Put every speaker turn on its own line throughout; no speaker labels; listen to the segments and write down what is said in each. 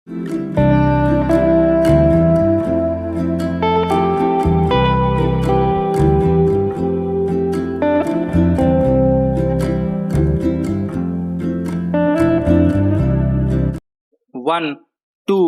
1, 2,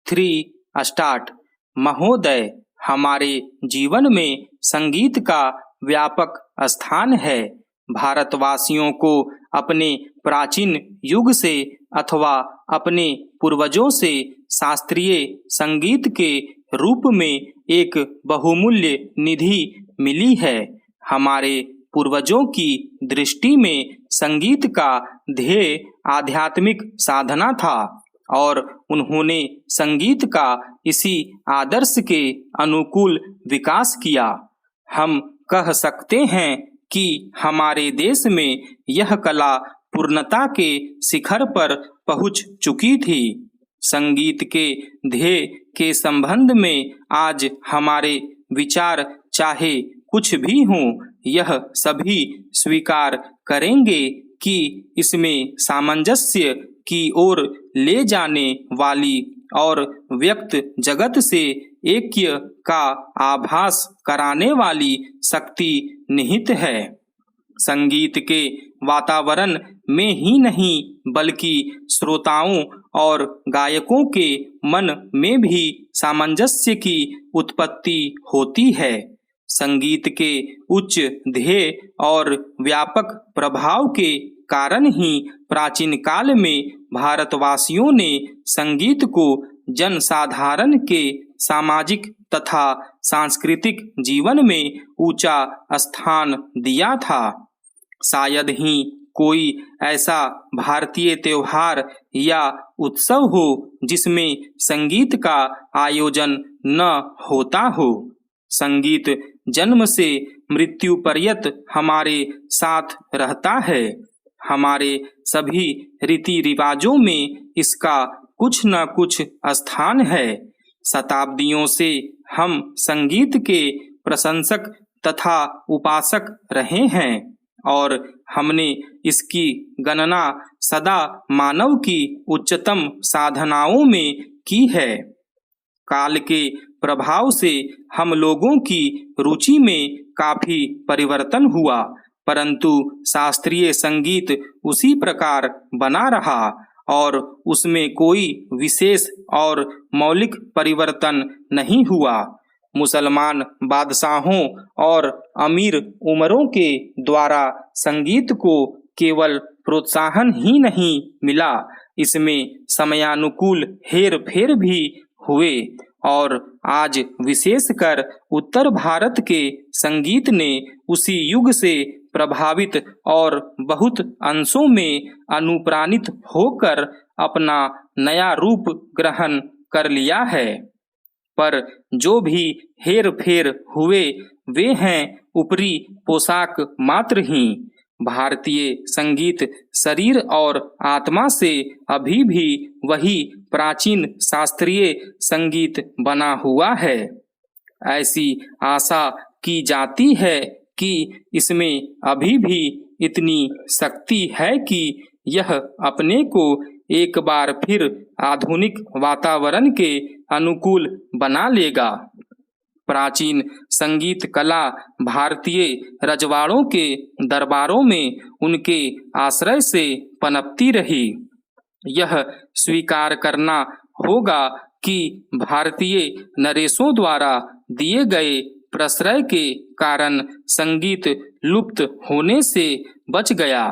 3 start. महोदय, हमारे जीवन में संगीत का व्यापक स्थान है। भारतवासियों को अपने प्राचीन युग से अथवा अपने पूर्वजों से शास्त्रीय संगीत के रूप में एक बहुमूल्य निधि मिली है। हमारे पूर्वजों की दृष्टि में संगीत का ध्येय आध्यात्मिक साधना था और उन्होंने संगीत का इसी आदर्श के अनुकूल विकास किया। हम कह सकते हैं कि हमारे देश में यह कला पूर्णता के शिखर पर पहुंच चुकी थी। संगीत के ध्येय के संबंध में आज हमारे विचार चाहे कुछ भी हों, यह सभी स्वीकार करेंगे कि इसमें सामंजस्य की ओर ले जाने वाली और व्यक्त जगत से ऐक्य का आभास कराने वाली शक्ति निहित है। संगीत के वातावरण में ही नहीं बल्कि श्रोताओं और गायकों के मन में भी सामंजस्य की उत्पत्ति होती है। संगीत के उच्च ध्येय और व्यापक प्रभाव के कारण ही प्राचीन काल में भारतवासियों ने संगीत को जनसाधारण के सामाजिक तथा सांस्कृतिक जीवन में ऊंचा स्थान दिया था। शायद ही कोई ऐसा भारतीय त्योहार या उत्सव हो जिसमें संगीत का आयोजन न होता हो। संगीत जन्म से मृत्यु पर्यंत हमारे साथ रहता है। हमारे सभी रीति रिवाजों में इसका कुछ न कुछ स्थान है। शताब्दियों से हम संगीत के प्रशंसक तथा उपासक रहे हैं और हमने इसकी गणना सदा मानव की उच्चतम साधनाओं में की है। काल के प्रभाव से हम लोगों की रुचि में काफी परिवर्तन हुआ, परंतु शास्त्रीय संगीत उसी प्रकार बना रहा और उसमें कोई विशेष और मौलिक परिवर्तन नहीं हुआ। मुसलमान बादशाहों और अमीर उमरों के द्वारा संगीत को केवल प्रोत्साहन ही नहीं मिला, इसमें समयानुकूल हेर फेर भी हुए और आज विशेषकर उत्तर भारत के संगीत ने उसी युग से प्रभावित और बहुत अंशों में अनुप्राणित होकर अपना नया रूप ग्रहण कर लिया है। पर जो भी हेर फेर हुए वे हैं ऊपरी पोशाक मात्र ही। भारतीय संगीत शरीर और आत्मा से अभी भी वही प्राचीन शास्त्रीय संगीत बना हुआ है। ऐसी आशा की जाती है कि इसमें अभी भी इतनी शक्ति है कि यह अपने को एक बार फिर आधुनिक वातावरण के अनुकूल बना लेगा। प्राचीन संगीत कला भारतीय रजवाड़ों के दरबारों में उनके आश्रय से पनपती रही। यह स्वीकार करना होगा कि भारतीय नरेशों द्वारा दिए गए प्रश्रय के कारण संगीत लुप्त होने से बच गया,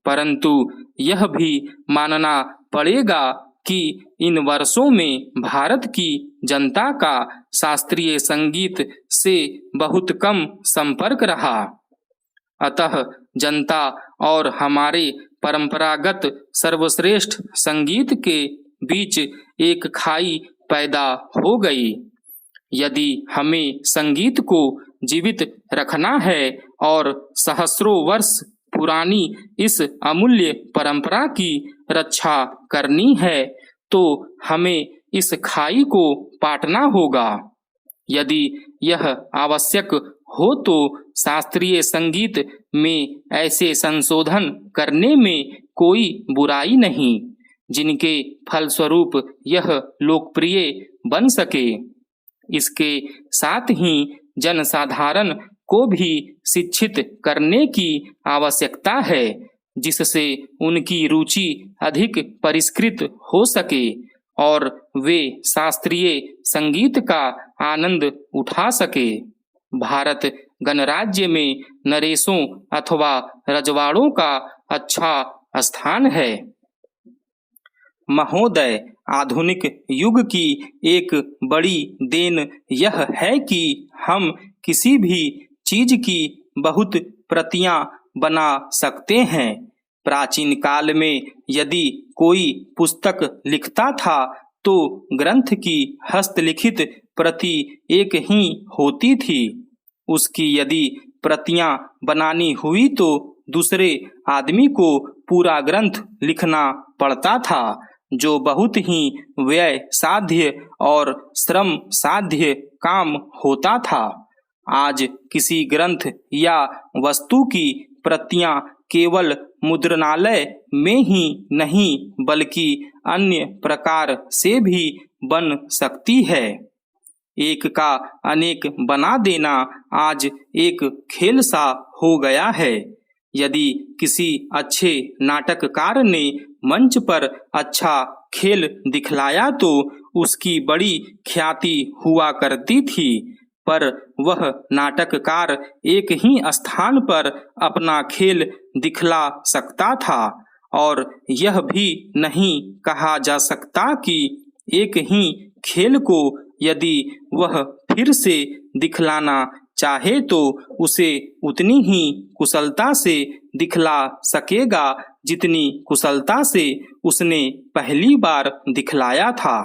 परंतु यह भी मानना पड़ेगा कि इन वर्षों में भारत की जनता का शास्त्रीय संगीत से बहुत कम संपर्क रहा। अतः जनता और हमारे परंपरागत सर्वश्रेष्ठ संगीत के बीच एक खाई पैदा हो गई। यदि हमें संगीत को जीवित रखना है और सहस्रों वर्ष पुरानी इस अमूल्य परंपरा की रक्षा करनी है तो हमें इस खाई को पाटना होगा। यदि यह आवश्यक हो तो शास्त्रीय संगीत में ऐसे संशोधन करने में कोई बुराई नहीं जिनके फलस्वरूप यह लोकप्रिय बन सके। इसके साथ ही जनसाधारण को भी शिक्षित करने की आवश्यकता है, जिससे उनकी रुचि अधिक परिष्कृत हो सके और वे शास्त्रीय संगीत का आनंद उठा सके। भारत गणराज्य में नरेशों अथवा रजवाड़ों का अच्छा स्थान है। महोदय, आधुनिक युग की एक बड़ी देन यह है कि हम किसी भी चीज की बहुत प्रतियां बना सकते हैं। प्राचीन काल में यदि कोई पुस्तक लिखता था तो ग्रंथ की हस्तलिखित प्रति एक ही होती थी। उसकी यदि प्रतियां बनानी हुई तो दूसरे आदमी को पूरा ग्रंथ लिखना पड़ता था, जो बहुत ही व्यय साध्य और श्रम साध्य काम होता था। आज किसी ग्रंथ या वस्तु की प्रतियां केवल मुद्रणालय में ही नहीं बल्कि अन्य प्रकार से भी बन सकती है। एक का अनेक बना देना आज एक खेल सा हो गया है। यदि किसी अच्छे नाटककार ने मंच पर अच्छा खेल दिखलाया तो उसकी बड़ी ख्याति हुआ करती थी, पर वह नाटककार एक ही स्थान पर अपना खेल दिखला सकता था और यह भी नहीं कहा जा सकता कि एक ही खेल को यदि वह फिर से दिखलाना चाहे तो उसे उतनी ही कुशलता से दिखला सकेगा जितनी कुशलता से उसने पहली बार दिखलाया था।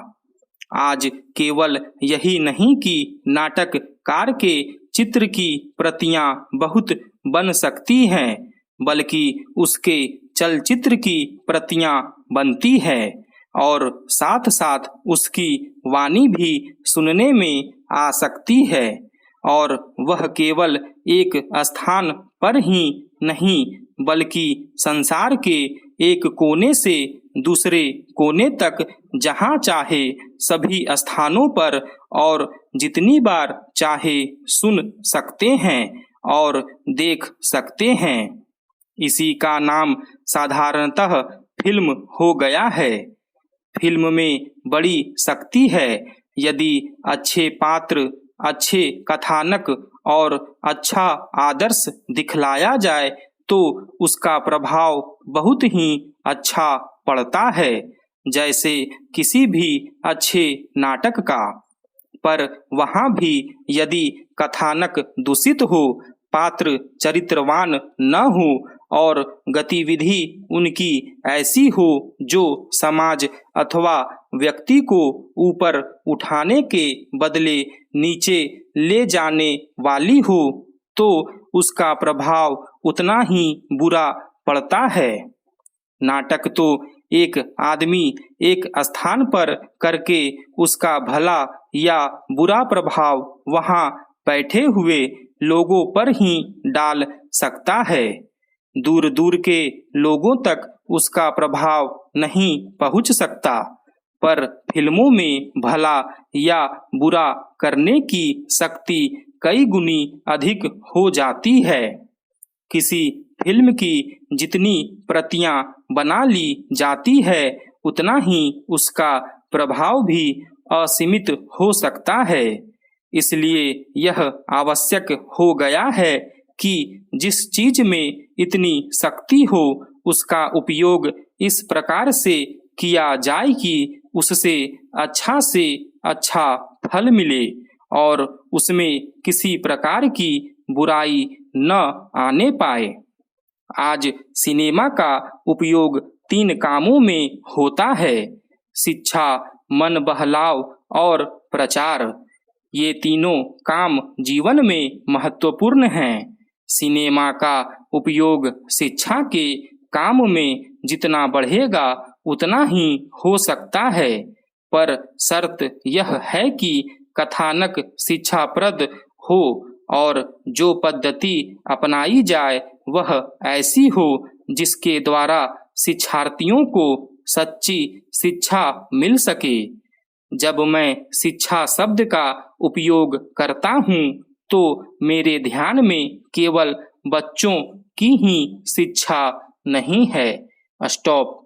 आज केवल यही नहीं कि नाटककार के चित्र की प्रतियां बहुत बन सकती हैं, बल्कि उसके चलचित्र की प्रतियां बनती हैं और साथ साथ उसकी वाणी भी सुनने में आ सकती है, और वह केवल एक स्थान पर ही नहीं बल्कि संसार के एक कोने से दूसरे कोने तक जहाँ चाहे सभी स्थानों पर और जितनी बार चाहे सुन सकते हैं और देख सकते हैं। इसी का नाम साधारणतः फिल्म हो गया है। फिल्म में बड़ी शक्ति है। यदि अच्छे पात्र, अच्छे कथानक और अच्छा आदर्श दिखलाया जाए तो उसका प्रभाव बहुत ही अच्छा पड़ता है, जैसे किसी भी अच्छे नाटक का। पर वहाँ भी यदि कथानक दूषित हो, पात्र चरित्रवान न हो और गतिविधि उनकी ऐसी हो जो समाज अथवा व्यक्ति को ऊपर उठाने के बदले नीचे ले जाने वाली हो, तो उसका प्रभाव उतना ही बुरा पड़ता है। नाटक तो एक आदमी एक स्थान पर करके उसका भला या बुरा प्रभाव वहाँ बैठे हुए लोगों पर ही डाल सकता है। दूर दूर के लोगों तक उसका प्रभाव नहीं पहुँच सकता, पर फिल्मों में भला या बुरा करने की शक्ति कई गुनी अधिक हो जाती है। किसी फिल्म की जितनी प्रतियां बना ली जाती है, उतना ही उसका प्रभाव भी असीमित हो सकता है। इसलिए यह आवश्यक हो गया है कि जिस चीज में इतनी शक्ति हो, उसका उपयोग इस प्रकार से किया जाए कि उससे अच्छा फल मिले और उसमें किसी प्रकार की बुराई न आने पाए। आज सिनेमा का उपयोग 3 कामों में होता है: शिक्षा, मन बहलाव और प्रचार। ये तीनों काम जीवन में महत्वपूर्ण हैं। सिनेमा का उपयोग शिक्षा के काम में जितना बढ़ेगा उतना ही हो सकता है, पर शर्त यह है कि कथानक शिक्षाप्रद हो और जो पद्धति अपनाई जाए वह ऐसी हो जिसके द्वारा शिक्षार्थियों को सच्ची शिक्षा मिल सके। जब मैं शिक्षा शब्द का उपयोग करता हूँ तो मेरे ध्यान में केवल बच्चों की ही शिक्षा नहीं है। स्टॉप।